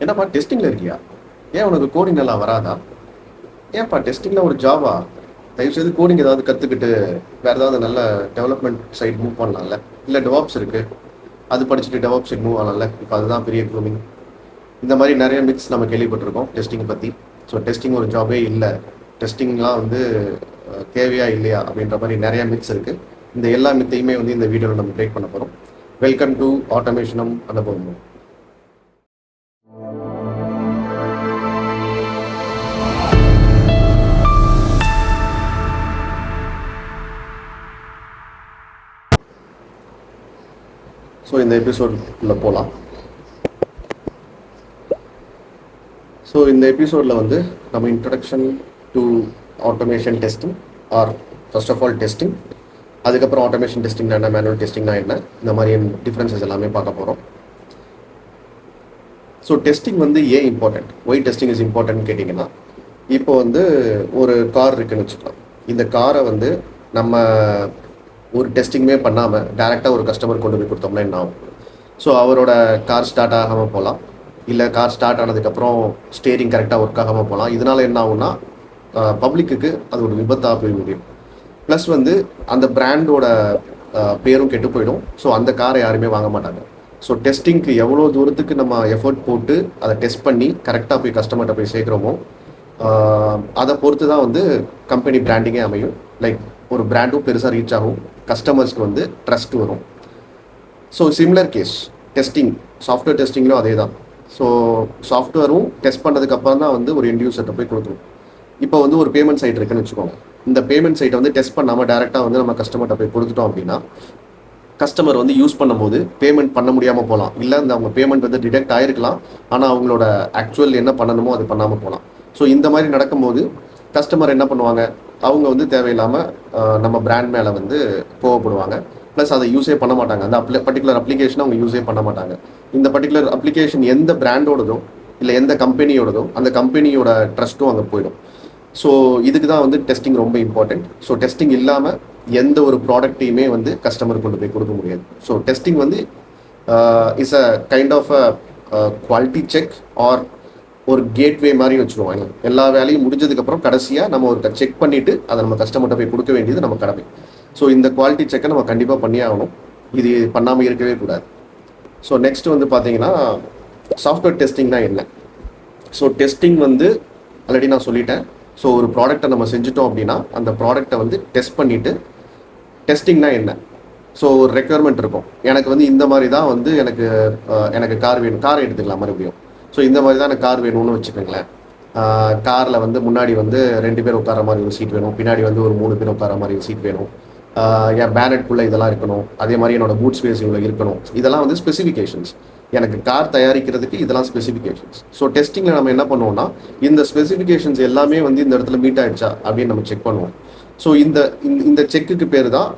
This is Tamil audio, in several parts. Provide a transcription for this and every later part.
என்னப்பா டெஸ்டிங்கில் இருக்கியா? ஏன் உனக்கு கோடிங் நல்லா வராதா? ஏன்ப்பா டெஸ்டிங்கில் ஒரு ஜாபா? தயவுசெய்து கோடிங் ஏதாவது கற்றுக்கிட்டு வேறு ஏதாவது நல்ல டெவலப்மெண்ட் சைட் மூவ் பண்ணலாம்ல. இல்லை டெவாப்ஸ் இருக்குது, அது படிச்சுட்டு டெவாப்ஸ் சைட் மூவ் ஆகலாம்ல. இப்போ அதுதான் பெரிய க்ரூமிங். இந்த மாதிரி நிறைய மித்ஸ் நம்ம கேள்விப்பட்டிருக்கோம் டெஸ்டிங் பற்றி. ஸோ டெஸ்டிங் ஒரு ஜாபே இல்லை, டெஸ்டிங்லாம் வந்து தேவையா இல்லையா அப்படின்ற மாதிரி நிறைய மித்ஸ் இருக்குது. இந்த எல்லா மித்தையுமே வந்து இந்த வீடியோவில் நம்ம பிரேக் பண்ண போகிறோம். வெல்கம் டு ஆட்டோமேஷனம் அனுபவம். ஸோ இந்த எபிசோடுக்குள்ளே போகலாம். ஸோ இந்த எபிசோடில் வந்து நம்ம introduction to automation testing or first of all testing, அதுக்கப்புறம் ஆட்டோமேஷன் டெஸ்டிங்னா என்ன, மேனுவல் டெஸ்டிங்னா என்ன, இந்த மாதிரி டிஃப்ரென்சஸ் எல்லாமே பார்க்க போகிறோம். ஸோ டெஸ்டிங் வந்து ஏன் important, why testing is important கேட்டிங்கன்னா, இப்போ வந்து ஒரு கார் இருக்குதுன்னு வச்சுக்கலாம். இந்த காரை வந்து நம்ம ஒரு டெஸ்டிங்குமே பண்ணாமல் டேரெக்டாக ஒரு கஸ்டமர் கொண்டு போய் கொடுத்தோம்னா என்ன ஆகும்? ஸோ அவரோட கார் ஸ்டார்ட் ஆகாமல் போகலாம், இல்லை கார் ஸ்டார்ட் ஆனதுக்கப்புறம் ஸ்டேரிங் கரெக்டாக ஒர்க் ஆகாமல் போகலாம். இதனால் என்ன ஆகும்னா பப்ளிக்கு அது ஒரு விபத்தாக போய் முடியும். ப்ளஸ் வந்து அந்த பிராண்டோட பேரும் கெட்டு போயிடும். ஸோ அந்த காரை யாருமே வாங்க மாட்டாங்க. ஸோ டெஸ்டிங்க்கு எவ்வளோ தூரத்துக்கு நம்ம எஃபர்ட் போட்டு அதை டெஸ்ட் பண்ணி கரெக்டாக போய் கஸ்டமர்கிட்ட போய் சேர்க்குறோமோ அதை பொறுத்து தான் வந்து கம்பெனி பிராண்டிங்கே அமையும். லைக் ஒரு பிராண்டும் பெருசாக ரீச் ஆகும், கஸ்டமர்ஸ்க்கு வந்து ட்ரஸ்ட் வரும். So similar case testing, software டெஸ்டிங்லும் அதே தான். ஸோ சாஃப்ட்வேரும் டெஸ்ட் பண்ணதுக்கப்புறம் தான் வந்து ஒரு எண்ட் யூசர்கிட்ட போய் கொடுக்கணும். இப்போ வந்து ஒரு பேமெண்ட் சைட் இருக்குன்னு வச்சுக்கோங்க. இந்த பேமெண்ட் சைட்டை வந்து டெஸ்ட் பண்ணாமல் டேரெக்டாக வந்து நம்ம கஸ்டமர்கிட்ட போய் கொடுத்துட்டோம் அப்படின்னா, கஸ்டமர் வந்து யூஸ் பண்ணும்போது பேமெண்ட் பண்ண முடியாமல் போகலாம், இல்லை இந்த அவங்க பேமெண்ட் வந்து டிடெக்ட் ஆகிருக்கலாம், ஆனால் அவங்களோட ஆக்சுவல் என்ன பண்ணணுமோ அது பண்ணாமல் போகலாம். ஸோ இந்த மாதிரி நடக்கும்போது கஸ்டமர் என்ன பண்ணுவாங்க, அவங்க வந்து தேவையில்லாமல் நம்ம பிராண்ட் மேலே வந்து கோவப்படுவாங்க. ப்ளஸ் அதை யூஸே பண்ண மாட்டாங்க, அந்த பர்டிகுலர் அப்ளிகேஷனை அவங்க யூஸே பண்ண மாட்டாங்க. இந்த பர்டிகுலர் அப்ளிகேஷன் எந்த பிராண்டோடதோ இல்லை எந்த கம்பெனியோடதோ அந்த கம்பெனியோட ட்ரஸ்ட்டும் அங்கே போயிடும். ஸோ இதுக்கு தான் வந்து டெஸ்டிங் ரொம்ப இம்பார்ட்டண்ட். ஸோ டெஸ்டிங் இல்லாமல் எந்த ஒரு ப்ராடக்ட்டையுமே வந்து கஸ்டமர் கொண்டு போய் கொடுக்க முடியாது. ஸோ டெஸ்டிங் வந்து is a kind of a quality check or ஒரு கேட்வே மாதிரி வச்சுருவாங்க. எல்லா வேலையும் முடிஞ்சதுக்கப்புறம் கடைசியாக நம்ம ஒரு செக் பண்ணிவிட்டு அதை நம்ம கஸ்டமர்கிட்ட போய் கொடுக்க வேண்டியது நம்ம கடமை. ஸோ இந்த குவாலிட்டி செக்கை நம்ம கண்டிப்பாக பண்ணி ஆகணும், இது பண்ணாமல் இருக்கவே கூடாது. ஸோ நெக்ஸ்ட் வந்து பார்த்தீங்கன்னா சாஃப்ட்வேர் டெஸ்டிங்னா என்ன? ஸோ டெஸ்டிங் வந்து ஆல்ரெடி நான் சொல்லிட்டேன். ஸோ ஒரு ப்ராடக்டை நம்ம செஞ்சுட்டோம் அப்படின்னா அந்த ப்ராடக்டை வந்து டெஸ்ட் பண்ணிவிட்டு, டெஸ்டிங்னா என்ன? ஸோ ஒரு ரெக்குயர்மெண்ட் இருக்கும், எனக்கு வந்து இந்த மாதிரி தான் வந்து எனக்கு கார் வேணும், காரை எடுத்துக்கலாம் மறுபடியும். ஸோ இந்த மாதிரி தான் எனக்கு கார் வேணும்னு வச்சுக்கோங்களேன். காரில் வந்து முன்னாடி வந்து 2 பேர் உட்கார மாதிரி ஒரு சீட் வேணும், பின்னாடி வந்து ஒரு 3 பேர் உட்கார மாதிரி ஒரு சீட் வேணும், என் பேனட்குள்ளே இதெல்லாம் இருக்கணும், அதே மாதிரி என்னோட பூட் ஸ்பேஸ் இவ்வளோ இருக்கணும். இதெல்லாம் வந்து ஸ்பெசிஃபிகேஷன்ஸ். எனக்கு கார் தயாரிக்கிறதுக்கு இதெல்லாம் ஸ்பெசிஃபிகேஷன்ஸ். ஸோ டெஸ்டிங்கில் நம்ம என்ன பண்ணுவோம்னா, இந்த ஸ்பெசிஃபிகேஷன்ஸ் எல்லாமே வந்து இந்த இடத்துல மீட் ஆகிடுச்சா அப்படின்னு நம்ம செக் பண்ணுவோம். ஸோ இந்த செக்குக்கு பேர் தான்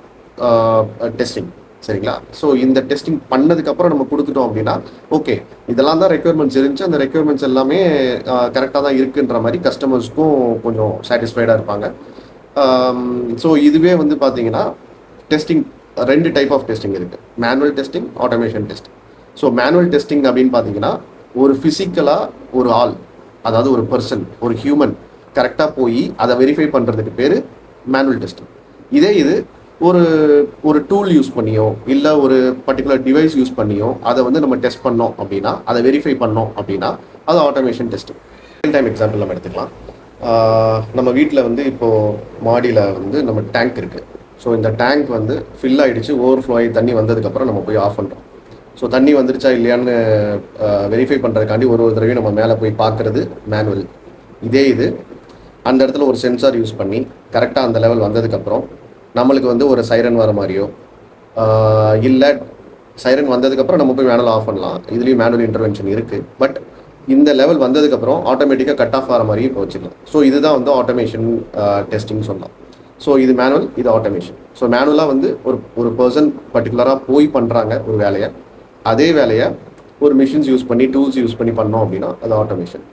டெஸ்டிங், சரிங்களா? ஸோ இந்த டெஸ்டிங் பண்ணதுக்கப்புறம் நம்ம கொடுத்துட்டோம் அப்படின்னா, ஓகே இதெல்லாம் தான் ரெக்யர்மெண்ட்ஸ் இருந்துச்சு, அந்த ரெக்யர்மெண்ட்ஸ் எல்லாமே கரெக்டாக தான் இருக்குன்ற மாதிரி கஸ்டமர்ஸ்க்கும் கொஞ்சம் சாட்டிஸ்ஃபைடாக இருப்பாங்க. ஸோ இதுவே வந்து பார்த்தீங்கன்னா டெஸ்டிங் 2 டைப் ஆஃப் டெஸ்டிங் இருக்குது, manual testing, automation testing. So manual testing அப்படின்னு பார்த்தீங்கன்னா ஒரு ஃபிசிக்கலாக ஒரு ஆள், அதாவது ஒரு பர்சன், ஒரு ஹியூமன் கரெக்டாக போய் அதை வெரிஃபை பண்ணுறதுக்கு பேர் மேனுவல் டெஸ்டிங். இதே இது ஒரு டூல் யூஸ் பண்ணியோ இல்லை ஒரு பர்டிகுலர் டிவைஸ் யூஸ் பண்ணியோ அதை வந்து நம்ம டெஸ்ட் பண்ணோம் அப்படின்னா, அதை வெரிஃபை பண்ணோம் அப்படின்னா அது automation testing. Real time example நம்ம எடுத்துக்கலாம். நம்ம வீட்டில் வந்து இப்போது மாடியில் வந்து நம்ம டேங்க் இருக்குது. ஸோ இந்த டேங்க் வந்து ஃபில் ஆகிடுச்சு, ஓவர்ஃப்ளோ ஆகி தண்ணி வந்ததுக்கப்புறம் நம்ம போய் ஆஃப் பண்ணுறோம். ஸோ தண்ணி வந்துருச்சா இல்லையான்னு வெரிஃபை பண்ணுறதுக்காண்டி ஒரு தடவையும் நம்ம மேலே போய் பார்க்குறது மேனுவல். இதே இது அந்த இடத்துல ஒரு சென்சார் யூஸ் பண்ணி கரெக்டாக அந்த லெவல் வந்ததுக்கப்புறம் நம்மளுக்கு வந்து ஒரு சைரன் வர மாதிரியோ இல்லை சைரன் வந்ததுக்கப்புறம் நம்ம போய் மேனுவல் ஆஃப் பண்ணலாம். இதுலேயும் மேனுவல் இன்டர்வென்ஷன் இருக்குது. பட் இந்த லெவல் வந்ததுக்கப்புறம் ஆட்டோமேட்டிக்காக கட் ஆஃப் ஆகிற மாதிரியும் இப்போ வச்சுக்கலாம். ஸோ இதுதான் வந்து ஆட்டோமேஷன் டெஸ்டிங் சொல்லலாம். ஸோ இது மேனுவல், இது ஆட்டோமேஷன். ஸோ மேனுவலாக வந்து ஒரு பர்சன் பர்டிகுலராக போய் பண்ணுறாங்க ஒரு வேலையை, அதே வேலையை ஒரு மிஷின்ஸ் யூஸ் பண்ணி டூல்ஸ் யூஸ் பண்ணி பண்ணோம் அப்படின்னா அது ஆட்டோமேஷன்.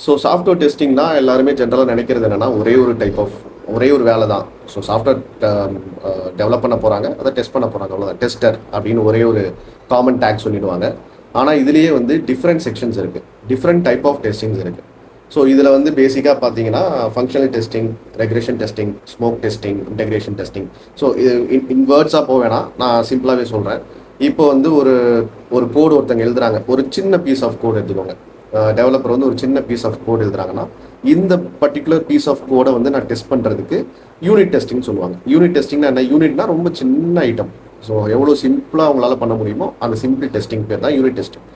ஸோ சாஃப்ட்வேர் டெஸ்டிங்னா எல்லாருமே ஜென்ரலாக நினைக்கிறது என்னென்னா ஒரே ஒரு வேலை தான். ஸோ சாஃப்ட்வேர் டெவலப் பண்ண போகிறாங்க, அதை டெஸ்ட் பண்ண போகிறாங்க, அவ்வளோதான். டெஸ்டர் அப்படின்னு ஒரே ஒரு காமன் டேக் சொல்லிடுவாங்க. ஆனால் இதுலேயே வந்து டிஃப்ரெண்ட் செக்ஷன்ஸ் இருக்குது, டிஃப்ரெண்ட் டைப் ஆஃப் டெஸ்டிங்ஸ் இருக்குது. ஸோ இதில் வந்து பேசிக்காக பார்த்தீங்கன்னா functional testing, regression testing, smoke testing, integration testing. So இது வேர்ட்ஸாக போக வேணாம், நான் சிம்பிளாகவே சொல்கிறேன். இப்போ வந்து ஒரு கோடு ஒருத்தங்க எழுதுறாங்க, ஒரு சின்ன பீஸ் ஆஃப் கோடு எடுத்துக்கோங்க. டெவலப்பர் வந்து ஒரு சின்ன பீஸ் ஆஃப் கோடு எழுதுறாங்கன்னா இந்த பர்டிகுலர் பீஸ் ஆஃப் கோடை வந்து நான் டெஸ்ட் பண்ணுறதுக்கு யூனிட் டெஸ்டிங் சொல்லுவாங்க. யூனிட் டெஸ்டிங்னா என்ன? யூனிட்னா ரொம்ப சின்ன ஐட்டம். ஸோ எவ்வளோ சிம்பிளாக அவங்களால பண்ண முடியுமோ அந்த சிம்பிள் டெஸ்டிங் பேர் தான் யூனிட் டெஸ்டிங்.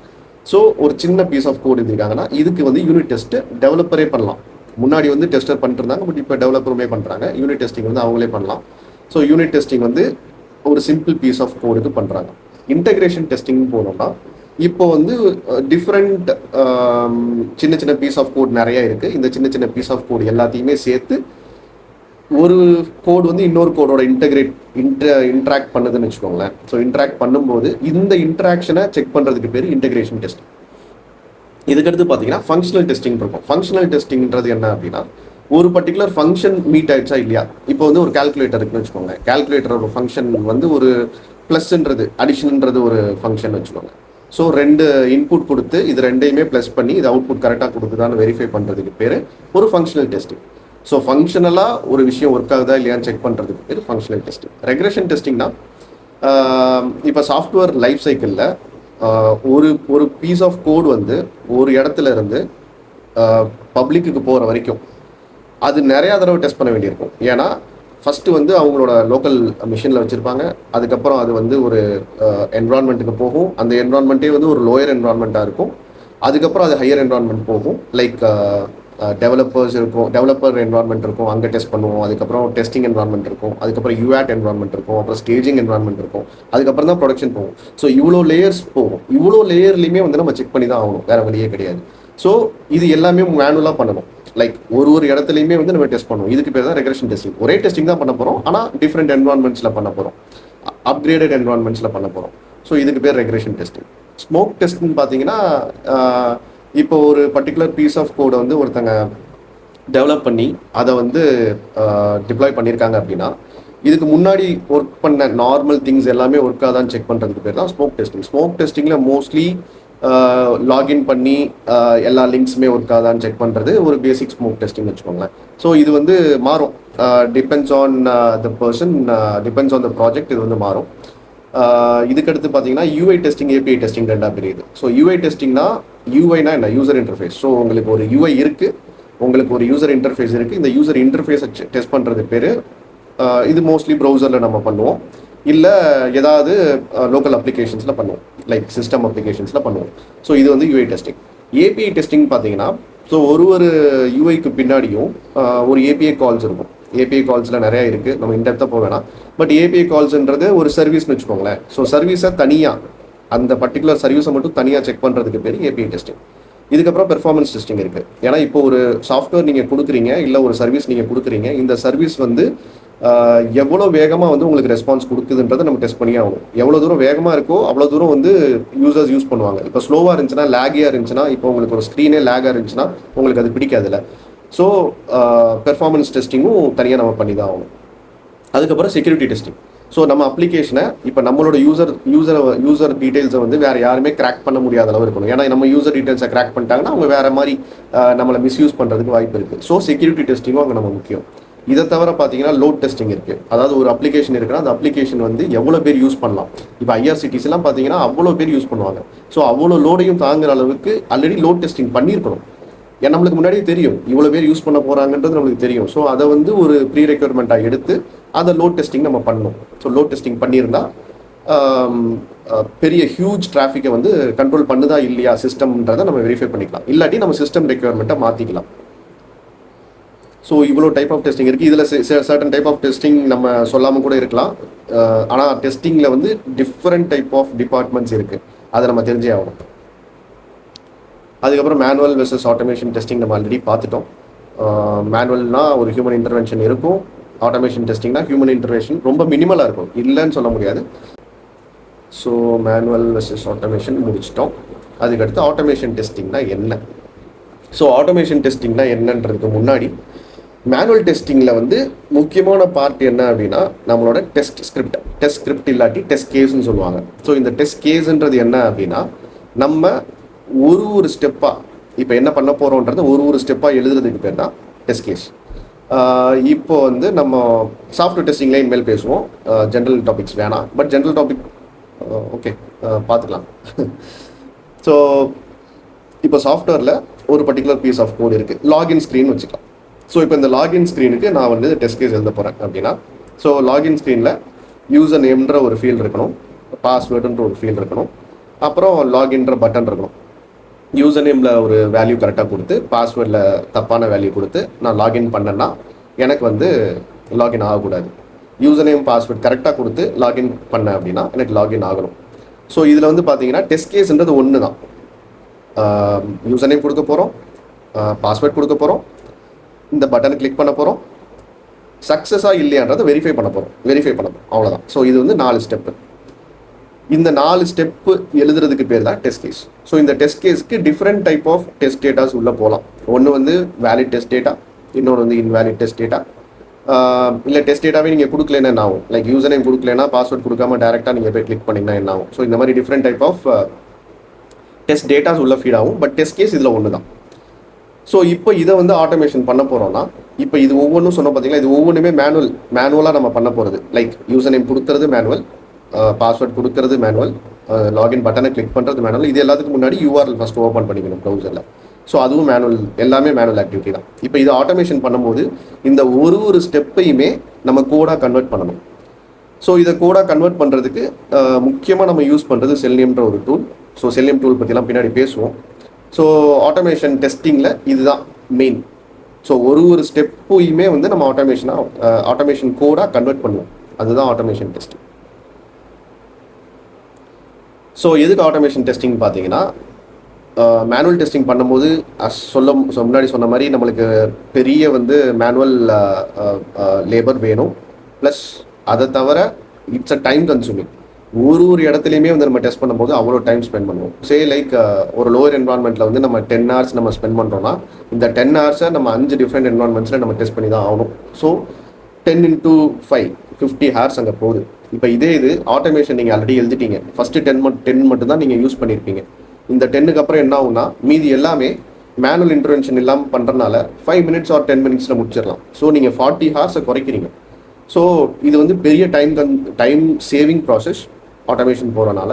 ஸோ ஒரு சின்ன பீஸ் ஆஃப் கோடு எழுதிருக்காங்கன்னா இதுக்கு வந்து யூனிட் டெஸ்ட்டு டெவலப்பரே பண்ணலாம். முன்னாடி வந்து டெஸ்டர் பண்ணிட்டு இருந்தாங்க, பட் இப்போ டெவலப்பருமே பண்ணுறாங்க. யூனிட் டெஸ்டிங் வந்து அவங்களே பண்ணலாம். ஸோ யூனிட் டெஸ்டிங் வந்து ஒரு சிம்பிள் பீஸ் ஆஃப் கோடுக்கு பண்ணுறாங்க. இன்டெகிரேஷன் டெஸ்டிங் போனோம்னா இப்போ வந்து டிஃப்ரெண்ட் சின்ன சின்ன பீஸ் ஆஃப் கோட் நிறையா இருக்குது. இந்த சின்ன சின்ன பீஸ் ஆஃப் கோடு எல்லாத்தையுமே சேர்த்து ஒரு கோடு வந்து இன்னொரு கோடோட இன்ட்ராக்ட் பண்ணுதுன்னு வச்சுக்கோங்களேன். ஸோ இன்ட்ராக்ட் பண்ணும்போது இந்த இன்ட்ராக்ஷனை செக் பண்ணுறதுக்கு பேர் இன்டெகிரேஷன் டெஸ்ட். இதுக்கடுத்து பார்த்தீங்கன்னா ஃபங்க்ஷனல் டெஸ்டிங் இருக்கும். ஃபங்க்ஷனல் டெஸ்டிங்கிறது என்ன அப்படின்னா ஒரு பர்டிகுலர் ஃபங்க்ஷன் மீட் ஆயிடுச்சா இல்லையா. இப்போ வந்து ஒரு கால்குலேட்டர் இருக்குன்னு வச்சுக்கோங்க. கால்குலேட்டரோட ஃபங்க்ஷன் வந்து ஒரு ப்ளஸ்ன்றது அடிஷன்ன்றது ஒரு ஃபங்க்ஷன் வச்சுக்கோங்க. ஸோ 2 இன்புட் கொடுத்து இது ரெண்டையுமே ப்ளஸ் பண்ணி இது அவுட்புட் கரெக்டாக கொடுக்குதான்னு வெரிஃபை பண்ணுறதுக்கு பேர் ஒரு ஃபங்க்ஷனல் டெஸ்டிங். ஸோ ஃபங்க்ஷனலாக ஒரு விஷயம் ஒர்க் ஆகுதா இல்லையான்னு செக் பண்ணுறதுக்கு பேர் ஃபங்க்ஷனல் டெஸ்டிங். ரெக்ரெஷன் டெஸ்டிங்னா இப்போ சாஃப்ட்வேர் லைஃப் சைக்கிளில் ஒரு பீஸ் ஆஃப் கோடு வந்து ஒரு இடத்துல இருந்து பப்ளிக்கு போகிற வரைக்கும் அது நிறையா தடவை டெஸ்ட் பண்ண வேண்டியிருக்கும். ஏன்னா ஃபஸ்ட்டு வந்து அவங்களோட லோக்கல் மிஷினில் வச்சுருப்பாங்க. அதுக்கப்புறம் அது வந்து ஒரு என்விரான்மெண்ட்டுக்கு போகும். அந்த என்விரான்மெண்ட்டே வந்து ஒரு லோயர் என்விரான்மெண்ட்டாக இருக்கும். அதுக்கப்புறம் அது ஹையர் என்விரான்மெண்ட் போகும். லைக் டெவலப்பர்ஸ் இருக்கும், டெவலப்பர் என்விரான்மெண்ட் இருக்கும், அங்கே டெஸ்ட் பண்ணுவோம். அதுக்கப்புறம் டெஸ்டிங் என்விரான்மெண்ட் இருக்கும், அதுக்கப்புறம் யூஆட் என்விரான்மெண்ட் இருக்கும், அப்புறம் ஸ்டேஜிங் என்விரான்மெண்ட் இருக்கும், அதுக்கப்புறம் தான் ப்ரொடக்ஷன் போகும். ஸோ இவ்வளோ லேயர்ஸ் போகும். இவ்வளோ லேயர்லையுமே வந்து நம்ம செக் பண்ணி தான் ஆகணும், வேறு வழியே கிடையாது. ஸோ இது எல்லாமே மேனுவலாக பண்ணணும். லைக் ஒரு இடத்துலையுமே வந்து நம்ம டெஸ்ட் பண்ணுவோம். இதுக்கு பேர் தான் ரெக்ரெஷன் டெஸ்டிங். ஒரே டெஸ்டிங் தான் பண்ண போகிறோம், ஆனால் டிஃப்ரெண்ட் என்விரான்மெண்ட்ஸில் பண்ண போகிறோம், அப்கிரேடட் என்விரான்மெண்ட்ஸில் பண்ண போகிறோம். ஸோ இதுக்கு பேர் ரெக்ரெஷன் டெஸ்டிங். ஸ்மோக் டெஸ்ட்னு பார்த்தீங்கன்னா இப்போ ஒரு பர்டிகுலர் பீஸ் ஆஃப் கோடை வந்து ஒருத்தங்க டெவலப் பண்ணி அதை வந்து டிப்ளாய் பண்ணியிருக்காங்க அப்படின்னா இதுக்கு முன்னாடி ஒர்க் பண்ண நார்மல் திங்ஸ் எல்லாமே ஒர்க் ஆகாதான்னு செக் பண்ணுறதுக்கு பேர் தான் ஸ்மோக் டெஸ்டிங். ஸ்மோக் டெஸ்டிங்கில் மோஸ்ட்லி லாகின் பண்ணி எல்லா லிங்க்ஸுமே ஒர்க் ஆகுதான்னு செக் பண்ணுறது ஒரு பேசிக் ஸ்மோக் டெஸ்டிங் வச்சுக்கோங்களேன். ஸோ இது வந்து மாறும், depends on the person, depends on the project, இது வந்து மாறும். இதுக்கடுத்து பார்த்தீங்கன்னா யூஐ டெஸ்டிங், ஏபிஐ டெஸ்டிங் ரெண்டாக பிரியுது. ஸோ யூஐ டெஸ்டிங்னா யூஐனா என்ன? User interface. ஸோ உங்களுக்கு ஒரு யூஐ இருக்குது, உங்களுக்கு ஒரு யூசர் இன்டர்ஃபேஸ் இருக்குது. இந்த யூசர் இன்டர்ஃபேஸை டெஸ்ட் பண்ணுறது பேர், இது மோஸ்ட்லி ப்ரௌசரில் நம்ம பண்ணுவோம், இல்லை ஏதாவது லோக்கல் அப்ளிகேஷன்ஸில் பண்ணுவோம், லைக் சிஸ்டம் அப்ளிகேஷன்ஸில் பண்ணுவோம். ஸோ இது வந்து யூஐ டெஸ்டிங். ஏபிஐ டெஸ்டிங் பார்த்தீங்கன்னா ஸோ ஒரு யூஐக்கு பின்னாடியும் ஒரு ஏபிஐ கால்ஸ் இருக்கும். ஏபிஐ கால்ஸில் நிறையா இருக்குது, நம்ம இன்டெப்த்தாக போக வேணாம். பட் ஏபிஐ கால்ஸ்ன்றது ஒரு சர்வீஸ்னு வச்சுக்கோங்களேன். ஸோ சர்வீஸை தனியாக, அந்த பர்டிகுலர் சர்வீஸை மட்டும் தனியாக செக் பண்ணுறதுக்கு பேர் ஏபிஐ டெஸ்டிங். இதுக்கப்புறம் பெர்ஃபார்மன்ஸ் டெஸ்டிங் இருக்குது. ஏன்னா இப்போ ஒரு சாஃப்ட்வேர் நீங்கள் கொடுக்குறீங்க, இல்லை ஒரு சர்வீஸ் நீங்கள் கொடுக்குறீங்க, இந்த சர்வீஸ் வந்து எவ்வளோ வேகமாக வந்து உங்களுக்கு ரெஸ்பான்ஸ் கொடுக்குதுன்றதை நம்ம டெஸ்ட் பண்ணி ஆகணும். எவ்வளோ தூரம் வேகமாக இருக்கோ அவ்வளோ தூரம் வந்து யூசர்ஸ் யூஸ் பண்ணுவாங்க. இப்போ ஸ்லோவாக இருந்துச்சுன்னா, லேகியாக இருந்துச்சுன்னா, இப்போ உங்களுக்கு ஒரு ஸ்க்ரீனே லேகாக இருந்துச்சுன்னா உங்களுக்கு அது பிடிக்காதுல்ல. ஸோ பெர்ஃபார்மன்ஸ் டெஸ்டிங்கும் தனியாக நம்ம பண்ணி தான் ஆகணும். அதுக்கப்புறம் செக்யூரிட்டி டெஸ்டிங். ஸோ நம்ம அப்ளிகேஷனை இப்போ நம்மளோட யூசர் டீட்டெயில்ஸை வந்து வேறு யாருமே கிராக் பண்ண முடியாத அளவு இருக்கணும். ஏன்னா நம்ம யூசர் டீட்டெயில்ஸை கிராக் பண்ணிட்டாங்கன்னா அவங்க வேறு மாதிரி நம்மளை மிஸ்யூஸ் பண்ணுறதுக்கு வாய்ப்பு இருக்குது. ஸோ செக்யூரிட்டி டெஸ்டிங்கும் அங்கே நம்ம முக்கியம். இதை தவிர பார்த்தீங்கன்னா லோட் டெஸ்டிங் இருக்குது. அதாவது ஒரு அப்ளிகேஷன் இருக்குன்னா அந்த அப்ளிகேஷன் வந்து எவ்வளோ பேர் யூஸ் பண்ணலாம். இப்போ ஐஆர்சிடிஸ்லாம் பார்த்தீங்கன்னா அவ்வளோ பேர் யூஸ் பண்ணுவாங்க. ஸோ அவ்வளோ லோடையும் தாங்குற அளவுக்கு ஆல்ரெடி லோட் டெஸ்டிங் பண்ணியிருக்கணும். ஏன்னா நம்மளுக்கு முன்னாடியே தெரியும் இவ்வளோ பேர் யூஸ் பண்ண போகிறாங்கன்றது நம்மளுக்கு தெரியும். ஸோ அதை வந்து ஒரு ப்ரீ ரெக்யர்மெண்ட்டாக எடுத்து அதை லோட் டெஸ்டிங் நம்ம பண்ணணும். ஸோ லோட் டெஸ்டிங் பண்ணியிருந்தா பெரிய ஹியூஜ் டிராஃபிக்கை வந்து கண்ட்ரோல் பண்ணுதா இல்லையா சிஸ்டம்ன்றதை நம்ம வெரிஃபை பண்ணிக்கலாம். இல்லாட்டி நம்ம சிஸ்டம் ரெக்யர்மெண்ட்டை மாற்றிக்கலாம். ஸோ இவ்வளோ டைப் ஆஃப் டெஸ்டிங் இருக்குது. இதில் சர்டன் டைப் ஆஃப் டெஸ்டிங் நம்ம சொல்லாமல் கூட இருக்கலாம். ஆனால் டெஸ்டிங்கில் வந்து டிஃப்ரெண்ட் டைப் ஆஃப் டிபார்ட்மெண்ட்ஸ் இருக்குது, அதை நம்ம தெரிஞ்சே ஆகணும். அதுக்கப்புறம் மேனுவல் வெர்சஸ் ஆட்டோமேஷன் டெஸ்டிங் நம்ம ஆல்ரெடி பார்த்துட்டோம். மேனுவல்னால் ஒரு ஹியூமன் இன்டர்வென்ஷன் இருக்கும், ஆட்டோமேஷன் டெஸ்டிங்னா ஹியூமன் இன்டர்வென்ஷன் ரொம்ப மினிமலாக இருக்கும், இல்லைன்னு சொல்ல முடியாது. ஸோ மேனுவல் வெர்சஸ் ஆட்டோமேஷன் முடிச்சிட்டோம். அதுக்கடுத்து ஆட்டோமேஷன் டெஸ்டிங்னா என்ன? ஸோ ஆட்டோமேஷன் டெஸ்டிங்னா என்னன்றதுக்கு முன்னாடி மேனுவல் டெஸ்டிங்கில் வந்து முக்கியமான பார்ட் என்ன அப்படின்னா நம்மளோட டெஸ்ட் ஸ்கிரிப்ட் இல்லாட்டி டெஸ்ட் கேஸ்ன்னு சொல்லுவாங்க. ஸோ இந்த டெஸ்ட் கேஸ்ன்றது என்ன அப்படின்னா நம்ம ஒரு ஸ்டெப்பாக இப்போ என்ன பண்ண போகிறோன்றது ஒரு ஸ்டெப்பாக எழுதுறதுக்கு பேர் தான் டெஸ்ட் கேஸ். இப்போ வந்து நம்ம சாஃப்ட்வேர் டெஸ்டிங்லேயே இனிமேல் பேசுவோம். ஜென்ரல் டாபிக்ஸ் வேணாம், பட் ஜென்ரல் டாபிக் ஓகே பார்த்துக்கலாம். ஸோ இப்போ சாஃப்ட்வேரில் ஒரு பர்டிகுலர் பீஸ் ஆஃப் கோட் இருக்குது, லாகின் ஸ்க்ரீன் வச்சுக்கலாம். ஸோ இப்போ இந்த லாகின் ஸ்க்ரீனுக்கு நான் வந்து டெஸ்ட் கேஸ் எழுத போகிறேன் அப்படின்னா, ஸோ லாகின் ஸ்க்ரீனில் யூசர் நேம்ன்ற ஒரு ஃபீல்டு இருக்கணும், பாஸ்வேர்டுன்ற ஒரு ஃபீல்டு இருக்கணும், அப்புறம் லாகின்ற பட்டன் இருக்கணும். யூசர் நேமில் ஒரு வேல்யூ கரெக்டாக கொடுத்து பாஸ்வேர்டில் தப்பான வேல்யூ கொடுத்து நான் லாகின் பண்ணேன்னா எனக்கு வந்து லாகின் ஆகக்கூடாது. யூசர் நேம் பாஸ்வேர்ட் கரெக்டாக கொடுத்து லாகின் பண்ணேன் அப்படின்னா எனக்கு லாகின் ஆகணும். ஸோ இதில் வந்து பார்த்தீங்கன்னா டெஸ்ட் கேஸ்ன்றது ஒன்று தான். யூசர் நேம் கொடுக்க போகிறோம், பாஸ்வேர்ட் கொடுக்க போகிறோம், இந்த பட்டனை கிளிக் பண்ண போகிறோம், சக்ஸஸாக இல்லையான்றதை வெரிஃபை பண்ண போகிறோம், அவ்வளோதான். ஸோ இது வந்து 4 ஸ்டெப்பு. இந்த 4 ஸ்டெப்பு எழுதுறதுக்கு பேர் தான் டெஸ்ட் கேஸ். ஸோ இந்த டெஸ்ட் கேஸ்க்கு different type of test datas உள்ளே போகலாம். ஒன்று வந்து வேலிட் டெஸ்ட் டேட்டா, இன்னொன்று வந்து இன்வேலிட் டெஸ்ட் டேட்டா. இல்லை டெஸ்ட் டேட்டாவே நீங்கள் கொடுக்கலன்னா என்ன ஆகும், லைக் யூசர் நேம் கொடுக்கலன்னா பாஸ்வேர்ட் கொடுக்காம டேரெக்டாக நீங்கள் போய் கிளிக் பண்ணிங்கன்னா என்ன ஆகும். ஸோ இந்த மாதிரி different type of test datas உள்ள ஃபீட் ஆகும். பட் டெஸ்ட் கேஸ் இதில் ஒன்று தான். ஸோ இப்போ இதை வந்து ஆட்டோமேஷன் பண்ண போகிறோம்னா, இப்போ இது ஒவ்வொன்றும் சொன்ன பார்த்தீங்களா, இது ஒவ்வொன்றுமே மேனுவலாக நம்ம பண்ண போகிறது. லைக் யூசர் நேம் கொடுக்கறது மேனுவல், பாஸ்வேர்ட் கொடுக்கறது மேனுவல், லாகின் பட்டனை கிளிக் பண்ணுறது மேனுவல். இது எல்லாத்துக்கு முன்னாடி யூஆர்எல் ஃபஸ்ட்டு ஓப்பன் பண்ணிக்கணும் ப்ரௌசரில். ஸோ அதுவும் மேனுவல், எல்லாமே மேனுவல் ஆக்டிவிட்டி தான். இப்போ இதை ஆட்டோமேஷன் பண்ணும்போது இந்த ஒரு ஸ்டெப்பையுமே நம்ம கோடாக கன்வெர்ட் பண்ணணும். ஸோ இதை கோடாக கன்வெர்ட் பண்ணுறதுக்கு முக்கியமாக நம்ம யூஸ் பண்ணுறது செலினியம்ன்ற ஒரு டூல். ஸோ செலினியம் டூல் பற்றிலாம் பின்னாடி பேசுவோம். ஸோ ஆட்டோமேஷன் டெஸ்டிங்கில் இதுதான் மெயின். ஸோ ஒரு ஸ்டெப்பையுமே வந்து நம்ம ஆட்டோமேஷன் கோடாக கன்வெர்ட் பண்ணுவோம். அதுதான் ஆட்டோமேஷன் டெஸ்டிங். ஸோ எதுக்கு ஆட்டோமேஷன் டெஸ்டிங் பார்த்தீங்கன்னா, மேனுவல் டெஸ்டிங் பண்ணும்போது முன்னாடி சொன்ன மாதிரி நம்மளுக்கு பெரிய வந்து மேனுவல் லேபர் வேணும். ப்ளஸ் அதை தவிர இட்ஸ் அ டைம் கன்சூமிங். ஒரு இடத்துலையுமே வந்து நம்ம டெஸ்ட் பண்ணும்போது அவ்வளோ டைம் ஸ்பெண்ட் பண்ணுவோம். லைக் ஒரு லோவர் என்வான்மெண்ட்டில் வந்து நம்ம 10 hours நம்ம ஸ்பெண்ட் பண்ணுறோன்னா, இந்த 10 hours நம்ம 5 டிஃப்ரெண்ட் என்வான்மெண்ட்ஸில் நம்ம டெஸ்ட் பண்ணி தான் ஆகணும். ஸோ 10 into 5 50 hours அங்கே போகுது. இப்போ இது ஆட்டோமேஷன் நீங்கள் ஆல்ரெடி எழுதிட்டீங்க. ஃபஸ்ட்டு 10 மட்டும் தான் நீங்கள் யூஸ் பண்ணியிருப்பீங்க. இந்த 10க்கு அப்புறம் என்ன ஆகும்னா, மீதி எல்லாமே மேனுவல் இன்டர்வென்ஷன் இல்லாமல் பண்ணுறதுனால 5 minutes or 10 minutes முடிச்சிடலாம். ஸோ நீங்கள் 40 hours குறைக்கிறீங்க. ஸோ இது வந்து பெரிய டைம் சேவிங் ப்ராசஸ் ஆட்டோமேஷன் போகிறனால.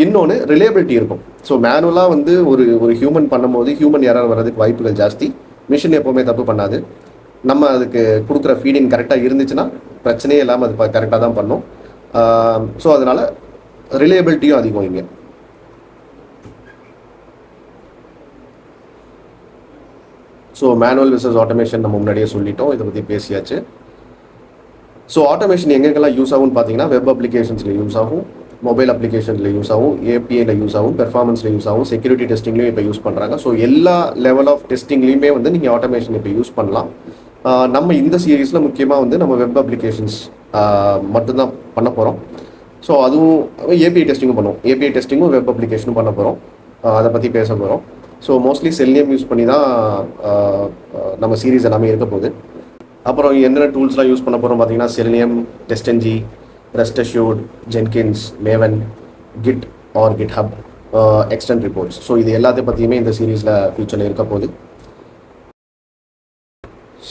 இன்னொன்று ரிலேபிலிட்டி இருக்கும். ஸோ மேனுவலாக வந்து ஒரு ஹியூமன் பண்ணும்போது ஹியூமன் எரர் வர்றதுக்கு வாய்ப்புகள் ஜாஸ்தி. மிஷின் எப்போவுமே தப்பு பண்ணாது. நம்ம அதுக்கு கொடுக்குற ஃபீடிங் கரெக்டாக இருந்துச்சுன்னா பிரச்சனையே இல்லாமல் அது கரெக்டாக தான் பண்ணும். ஸோ அதனால் ரிலேபிலிட்டியும் அதிகம் இங்கே. ஸோ மேனுவல் விசஸ் ஆட்டோமேஷன் நம்ம முன்னாடியே சொல்லிட்டோம், இதை பற்றி பேசியாச்சு. ஸோ ஆட்டோமேஷன் எங்கெங்கெல்லாம் யூஸ் ஆகும்னு பார்த்தீங்கன்னா, வெப் அப்ளிகேஷன்ஸில் யூஸ் ஆகும், மொபைல் அப்ளிகேஷன்ஸில் யூஸ் ஆகும், ஏபிஐயில் யூஸ் ஆகும், பெர்ஃபார்மன்ஸில் யூஸ் ஆகும், செக்யூரிட்டி டெஸ்டிங்லேயும் இப்போ யூஸ் பண்ணுறாங்க. ஸோ எல்லா லெவல் ஆஃப் டெஸ்டிங்லேயுமே வந்து நீங்கள் ஆட்டோமேஷன் இப்போ யூஸ் பண்ணலாம். நம்ம இந்த சீரீஸில் முக்கியமாக வந்து நம்ம வெப் அப்ளிகேஷன்ஸ் மட்டும்தான் பண்ண போகிறோம். ஸோ அதுவும் ஏபிஐ டெஸ்டிங்கும் பண்ணுவோம், ஏபிஐ டெஸ்டிங்கும் வெப் அப்ளிகேஷனும் பண்ண போகிறோம். அதை பற்றி பேச போகிறோம். ஸோ மோஸ்ட்லி செலினியம் யூஸ் பண்ணி தான் நம்ம சீரீஸ் எல்லாமே இருக்க போகுது. அப்புறம் என்னென்ன டூல்ஸ்லாம் யூஸ் பண்ண போகிறோம் பார்த்தீங்கன்னா, Selenium, TestNG, Rest Assured, Jenkins, Maven, Git or GitHub, extent reports. So இது எல்லாத்தையும் பற்றியுமே இந்த சீரீஸில் ஃபியூச்சரில் இருக்க போகுது.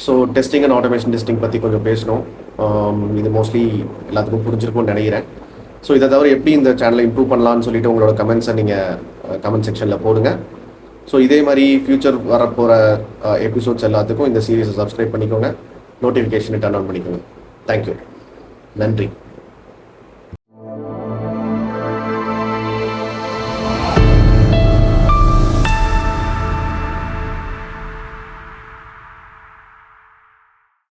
So testing and automation testing பற்றி கொஞ்சம் பேசணும். இது மோஸ்ட்லி எல்லாத்துக்கும் புரிஞ்சிருக்கும்னு நினைக்கிறேன். ஸோ இதை தவிர எப்படி இந்த சேனலை இம்ப்ரூவ் பண்ணலான்னு சொல்லிட்டு உங்களோட கமெண்ட்ஸை நீங்கள் கமெண்ட் செக்ஷனில் போடுங்க. ஸோ இதே மாதிரி ஃபியூச்சர் வரப்போகிற எபிசோட்ஸ் எல்லாத்துக்கும் இந்த சீரீஸை சப்ஸ்கிரைப் பண்ணிக்கோங்க, நோட்டிஃபிகேஷனை டர்ன் ஆன் பண்ணிக்கோங்க. தேங்க்யூ, நன்றி.